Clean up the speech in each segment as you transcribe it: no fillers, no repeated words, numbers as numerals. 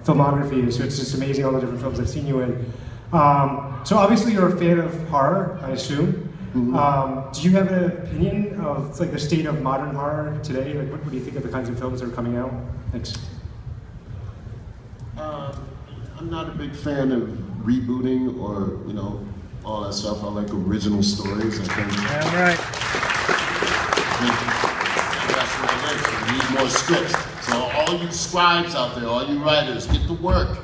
filmography, so it's just amazing all the different films I've seen you in. So obviously you're a fan of horror, I assume. Do you have an opinion of like the state of modern horror today? Like, what do you think of the kinds of films that are coming out? Thanks. I'm not a big fan of rebooting or all that stuff. I like original stories. I think. Yeah, right. That's what it is. We need more scripts. So all you scribes out there, all you writers, get to work.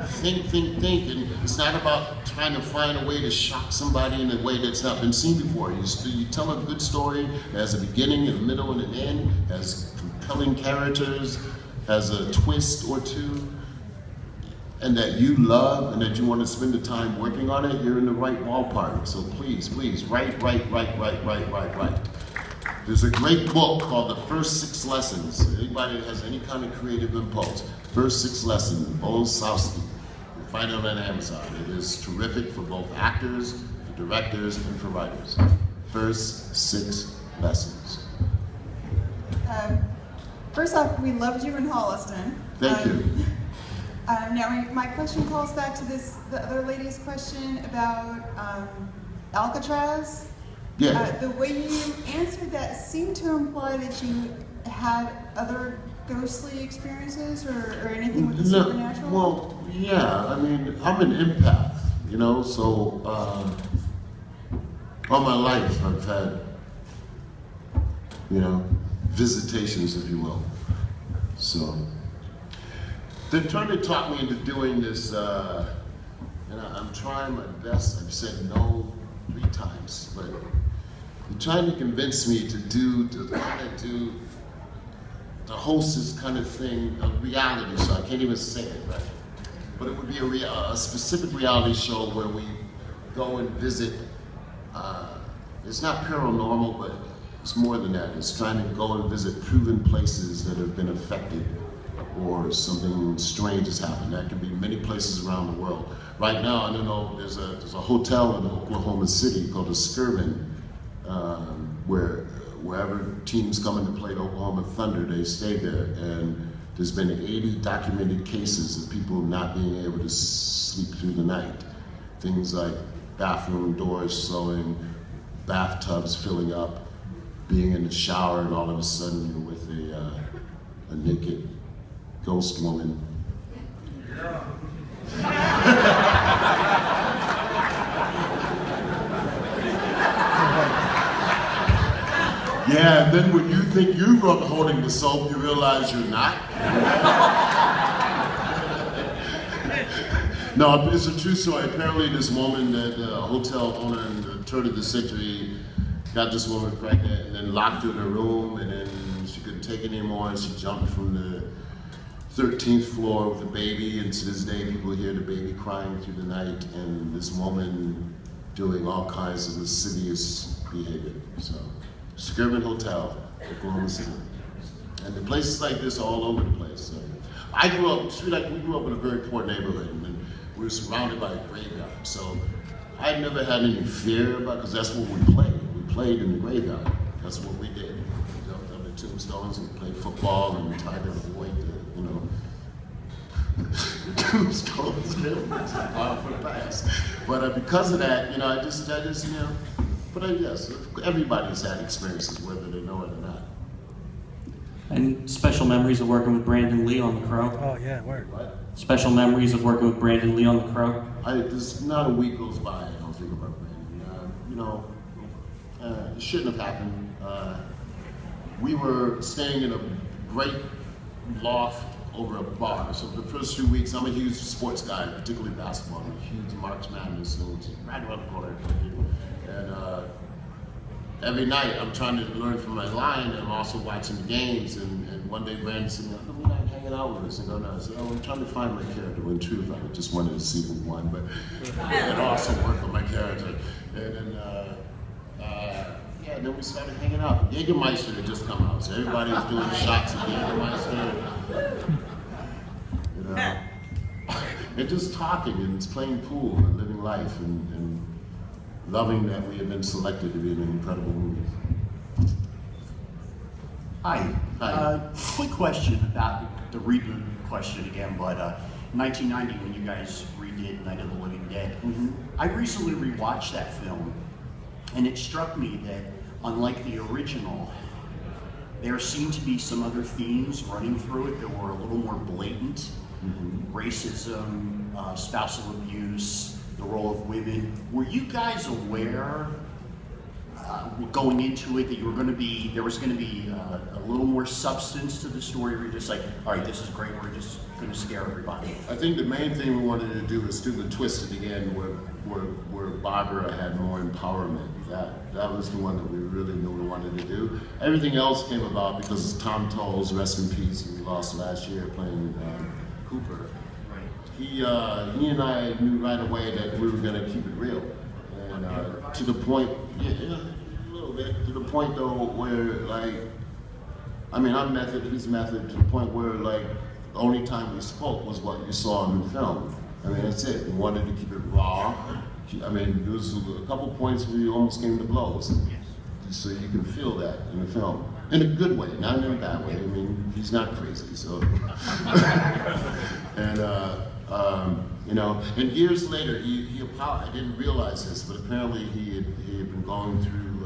Think, and it's not about trying to find a way to shock somebody in a way that's not been seen before. You tell a good story that has a beginning, a middle, and an end, has compelling characters, has a twist or two, and that you love and that you want to spend the time working on it, you're in the right ballpark. So please, write. There's a great book called The First 6 Lessons. Anybody that has any kind of creative impulse, First 6 Lessons, Bolsowski. You can find it on Amazon. It is terrific for both actors, for directors, and for writers. First 6 Lessons. First off, we loved you in Holliston. Thank you. Now, my question calls back to the other lady's question about Alcatraz. Yeah. The way you answered that seemed to imply that you had other ghostly experiences or anything with the supernatural? Well, yeah, I mean, I'm an empath, so all my life I've had, visitations, if you will. So they're trying to talk me into doing this, and I'm trying my best. I've said no 3 times, but they're trying to convince me to host this kind of thing, a reality show. I can't even say it, right? But it would be a specific reality show where we go and visit. It's not paranormal, but it's more than that. It's trying to go and visit proven places that have been affected or something strange has happened. That can be many places around the world. Right now, I don't know, there's a hotel in Oklahoma City called the Skirvin, wherever teams come in to play the Oklahoma Thunder, they stay there. And there's been 80 documented cases of people not being able to sleep through the night. Things like bathroom doors slowing, bathtubs filling up, being in the shower, and all of a sudden you're with a naked ghost woman. Yeah, and then when you think you're holding the soap, you realize you're not. No, it's a true story. Apparently this woman, the hotel owner in the turn of the century, got this woman pregnant and then locked her in her room, and then she couldn't take it anymore, and she jumped from the 13th floor with a baby, and to this day people hear the baby crying through the night, and this woman doing all kinds of lascivious behavior. So, Skirvin Hotel, Oklahoma City. And the places like this are all over the place. So, we grew up in a very poor neighborhood, and we were surrounded by a graveyard. So I never had any fear about, because that's what we played. We played in the graveyard. That's what we did. We jumped on the tombstones and played football and tried to avoid the tombstones for the past. But because of that, yes, everybody's had experiences, whether they know it or not. And special memories of working with Brandon Lee on The Crow. Oh yeah, word. What? Special memories of working with Brandon Lee on The Crow. There's not a week goes by I don't think about Brandon. It shouldn't have happened. We were staying in a great loft over a bar. So for the first 2 weeks, I'm a huge sports guy, particularly basketball. I'm a huge March Madness, so it's right around the corner. And every night I'm trying to learn from my line, and I'm also watching the games. And one day Brandon said, "How come you're not hanging out with us?" And I said, I'm trying to find my character. When in truth, I just wanted to see who won, but it also worked on my character. And then, then we started hanging out. Jägermeister had just come out, so everybody was doing shots of Jägermeister. And just talking and playing pool and living life and loving that we have been selected to be in an incredible movie. Hi. Hi. Quick question about the reboot question again, but 1990 when you guys redid Night of the Living Dead, I recently rewatched that film, and it struck me that unlike the original, there seemed to be some other themes running through it that were a little more blatant. Racism, spousal abuse, the role of women. Were you guys aware going into it that you were going to be, there was going to be a little more substance to the story, or you're just like, all right, this is great, we're just going to scare everybody? I think the main thing we wanted to do is do the twist at the end where Barbara had more empowerment. That was the one that we really knew we wanted to do. Everything else came about because Tom Tolles, rest in peace, who we lost last year playing Cooper. He and I knew right away that we were going to keep it real. And to the point, a little bit, to the point though where like, I mean, I'm method, he's method, to the point where like, the only time we spoke was what you saw in the film. I mean, that's it. We wanted to keep it raw. I mean, there was a couple points where you almost came to blows. So you can feel that in the film. In a good way, not in a bad way. I mean, he's not crazy, so. And, you know, and years later, he apologized. I didn't realize this, but apparently he had been going through,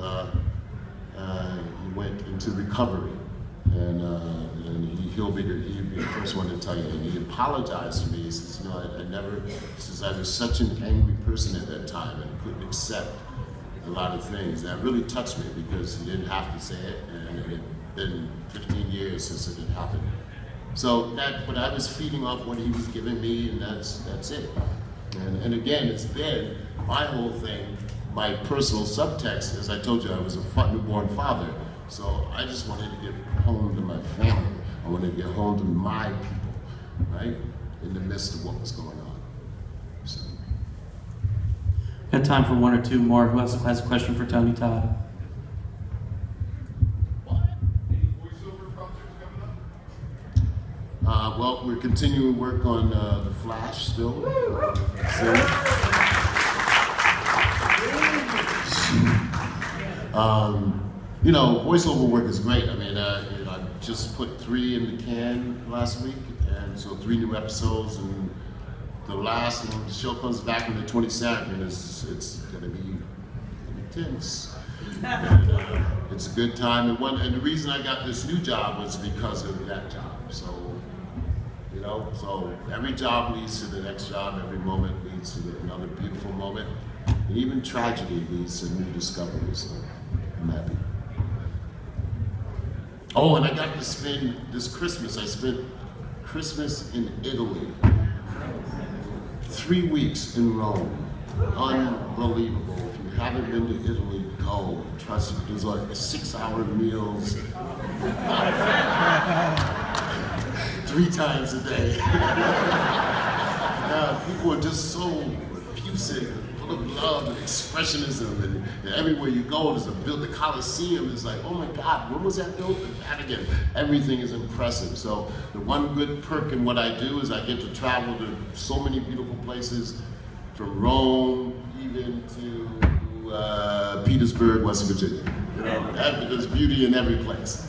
he went into recovery. And he'll be the first one to tell you. And he apologized to me. He says, you know, he says, I was such an angry person at that time and couldn't accept a lot of things. That really touched me because he didn't have to say it, and it had been 15 years since it had happened. So but I was feeding off what he was giving me, and that's it. And again, it's been my whole thing, my personal subtext, as I told you, I was a newborn father. So I just wanted to get home to my family. I wanted to get home to my people, right? In the midst of what was going on. So. Got time for one or two more. Who else has a question for Tony Todd? Any voiceover projects coming up? Well, we're continuing work on The Flash still. You know, voiceover work is great. I mean, you know, I just put 3 in the can last week, and so 3 new episodes, and the last one, the show comes back on the 22nd, and it's gonna be intense. And, it's a good time, and the reason I got this new job was because of that job. So, you know, so every job leads to the next job, every moment leads to another beautiful moment, and even tragedy leads to new discoveries. So I'm happy. Oh, and I got to spend this Christmas, I spent Christmas in Italy. 3 weeks in Rome. Unbelievable. If you haven't been to Italy, go. Trust me, there's like 6-hour meals. 3 times a day. People are just so effusive, full of love and expressionism, and everywhere you go, there's the Colosseum is like, oh my God, when was that built? The Vatican. Everything is impressive. So the one good perk in what I do is I get to travel to so many beautiful places, from Rome even to Petersburg, West Virginia. You know, there's beauty in every place.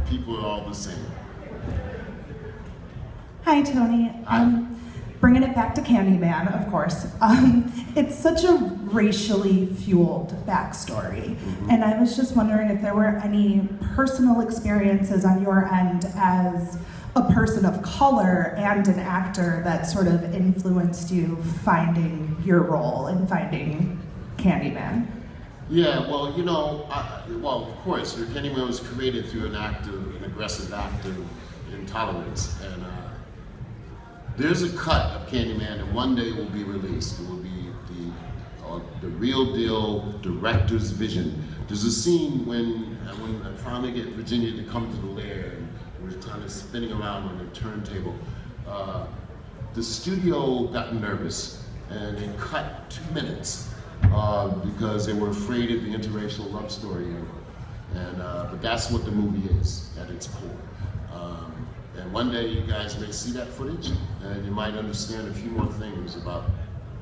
People are all the same. Hi, Tony. Hi. Bringing it back to Candyman, of course. It's such a racially fueled backstory. And I was just wondering if there were any personal experiences on your end as a person of color and an actor that sort of influenced you finding your role and finding Candyman. Yeah, well, you know, well, of course, Candyman was created through an aggressive act of intolerance. And there's a cut of Candyman that one day will be released. It will be the real deal director's vision. There's a scene when I finally get Virginia to come to the lair and we're kind of spinning around on the turntable. The studio got nervous and they cut 2 minutes because they were afraid of the interracial love story. But that's what the movie is at its core. And one day you guys may see that footage and you might understand a few more things about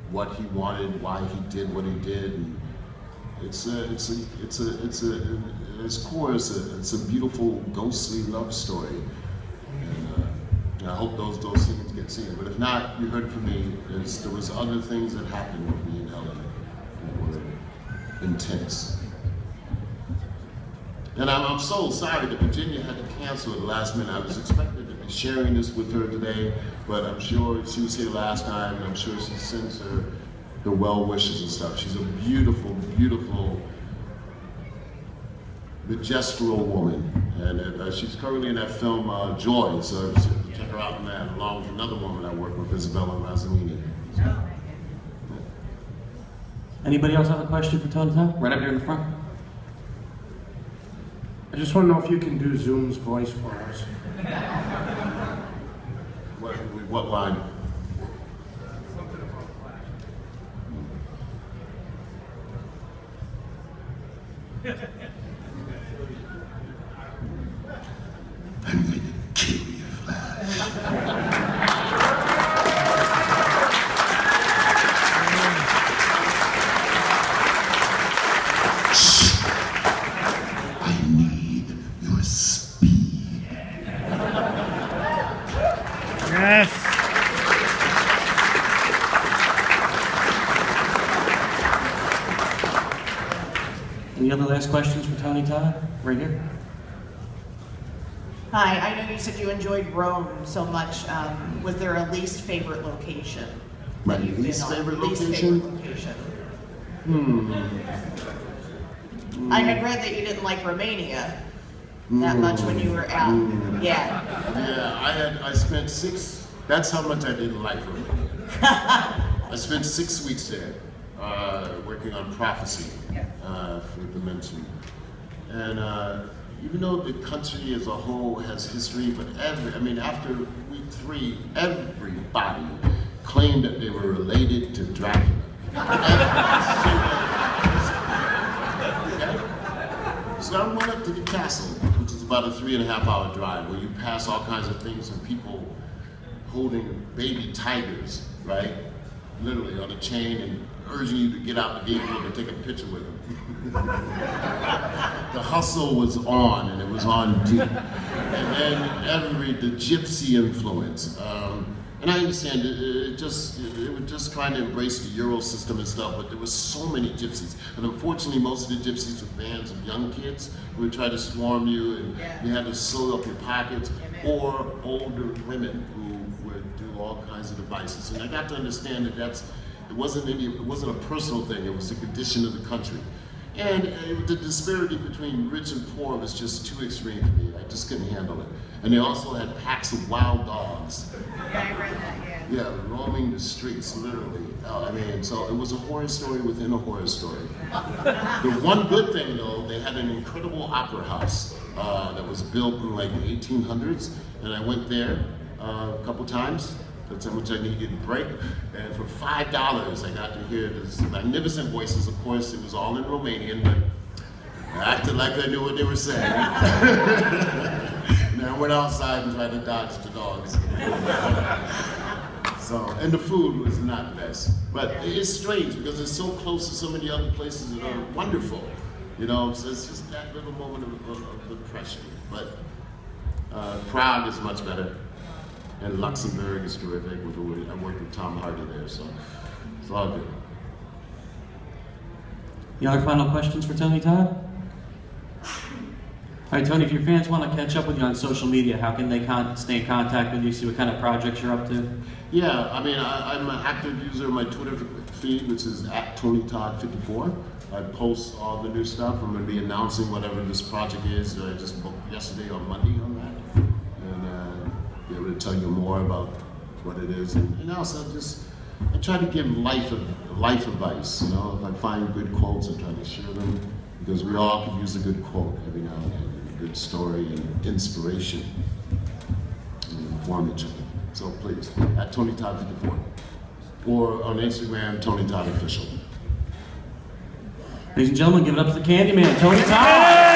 what he wanted, why he did what he did. And at its core, it's a beautiful ghostly love story. And And I hope those scenes get seen. But if not, you heard from me, there was other things that happened with me and Helen that were intense. And I'm so sorry that Virginia had to cancel at the last minute. I was expected to be sharing this with her today, but I'm sure she was here last time, and I'm sure she sends her well wishes and stuff. She's a beautiful, beautiful, majestural woman. And she's currently in that film Joy, so check her out in that, along with another woman I work with, Isabella Razzolini. Anybody else have a question for Tony Todd? Right up here in the front. I just want to know if you can do Zoom's voice for us. What line? I'm going to kill you, Flash. I need your speed. Yes. Any other last questions for Tony Todd? Right here. Hi, I know you said you enjoyed Rome so much. Was there a least favorite location? My that you've least been on? favorite Least location? favorite location. I had read that you didn't like Romania that much when you were out. Yeah. Yeah, I spent that's how much I didn't like Romania. I spent 6 weeks there, working on prophecy for Dimension. And even though the country as a whole has history, but after week 3, everybody claimed that they were related to Dracula. So I went up to the castle, which is about a 3.5-hour drive, where you pass all kinds of things and people holding baby tigers, right? Literally on a chain and urging you to get out the vehicle and take a picture with them. The hustle was on, and it was on deep. And then the gypsy influence. And I understand it was just trying to embrace the Euro system and stuff, but there were so many gypsies. And unfortunately, most of the gypsies were bands of young kids who would try to swarm you, and you had to sew up your pockets, or older women who would do all kinds of devices. And I got to understand that it wasn't a personal thing, it was the condition of the country. And the disparity between rich and poor was just too extreme for me. I just couldn't handle it. And they also had packs of wild dogs. Yeah, I read that, yeah. Yeah, roaming the streets, literally. So it was a horror story within a horror story. The one good thing, though, they had an incredible opera house that was built in like the 1800s, and I went there a couple times. That's how much I needed a break. And for $5, I got to hear this magnificent voices. Of course, it was all in Romanian, but I acted like I knew what they were saying. And I went outside and tried to dodge the dogs. And the food was not best. But it's strange because it's so close to so many other places that are wonderful. So it's just that little moment of depression. But Prague is much better. And Luxembourg is terrific. I worked with Tom Hardy there, so it's all good. Any other final questions for Tony Todd? All right, Tony, if your fans want to catch up with you on social media, how can they stay in contact with you, see what kind of projects you're up to? Yeah, I'm an active user of my Twitter feed, which is @TonyTodd54. I post all the new stuff. I'm going to be announcing whatever this project is. I just booked yesterday on Monday on that. And be able to tell you more about what it is. And also I try to give life advice. If I find good quotes, I try to share them, because we all could use a good quote every now and then, a good story and inspiration, and inform each other. So please, @TonyTodd54, or on Instagram, Tony Todd Official. Ladies and gentlemen, give it up to the Candyman, Tony Todd!